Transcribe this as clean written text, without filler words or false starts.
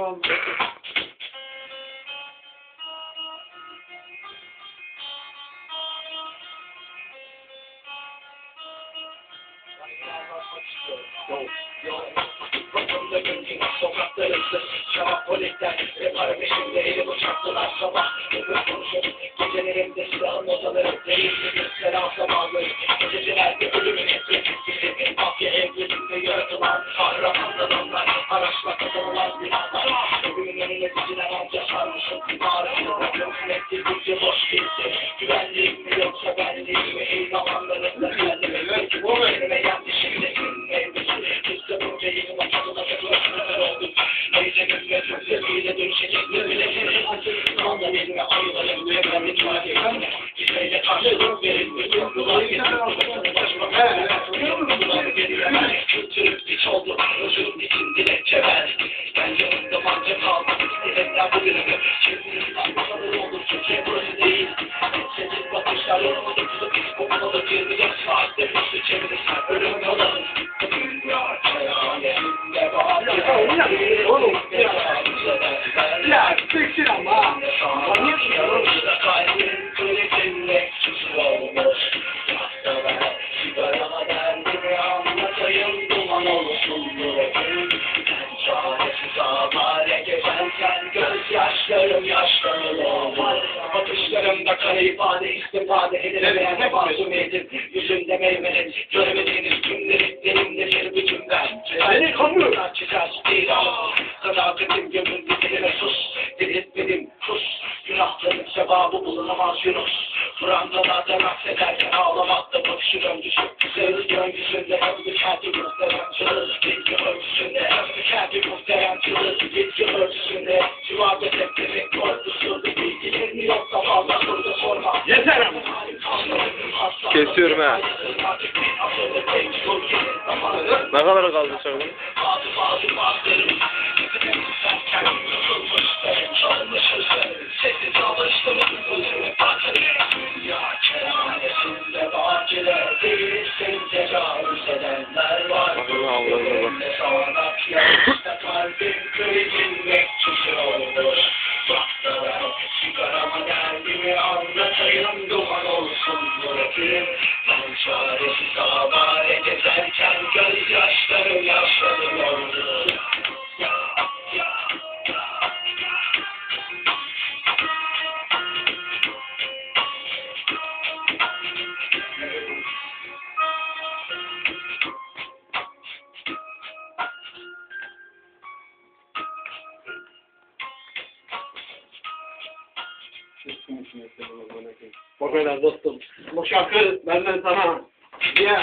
Tamam. Vatanında gönlüm sokaklarımda şarap polikler repar peşimde eli bıçaklılar sabah öpür konuşur gecelerimde silahın odalarım değilse gösteren sabahları gecelerde ölümün etkisi mafya evlerinde yaratılan kahramanlar onlar araçla kazanılan binalar ölümün önüne dizilen amca sarmışım mağarasında yoksun ettirdikçe boş girdi güvenliğim mi yoksa benliğim mi ey zamanlarında kendime peki bu önüme geldi şimdi senin mevzusu kimse bunca yeni vatanına takılasınlar olduk neysemin ve tümsemiyle dönüşecek bir bileşim sonunda elime ayılarım güvenlik vaziyetine gizmeyle karşılık verilmiş bunlar getirdi başbakan bunlar gerilemez kültürüm hiç oldu özürüm için dilekçe ver ben yanımda manca kaldım dilekler bu bölümü şimdi İstanbul'da olur Türkiye burası değil sekiz bakışlar yolunu tutup biz kokmalı 24 saatte üstü çevirir ölüm yolanın Oğlum ya sıksın ama kalbim kırıkın bekçisi olmuş sigarama derdimi anlatayım duman olsun yüreğim ben çaresiz avare gezerken gözyaşlarım yaşlarım olmaz bakışlarımda kara ifade istifade edilemeyen masumiyetim yüzünde meymenet göremediğiniz günleri derimde bir bütün ben beni kanıyor açacağız değil sadakatim gömüldü dilime sus diriltmedim kus günahların sevabı bulunamaz Yunus Frangalardan affederken ağlamakta bakışır öncüsü Sığır göngüsünde ömrü kendi muhterem çılır Bitki örtüsünde ömrü kendi muhterem çılır Bitki örtüsünde civarda tepkimin korkusu Bilgilerini yoksa fazla soru sorma yeter ama Kesiyorum ha. Ne kadar kaldı sonra? Sessiz alıştım dünya kerhanesinde bahçeler değilsin tecavüz edenler var önünde sağanak yanışta kalbim köyün bekçisi olmuş bak da ben sigarama derdimi anlatayım duman olsun yüreğim ben çaresiz avare gezerken gözyaşlarım yaşlarım oldu O kadar dostum. Bu şarkı benden sana. Ya.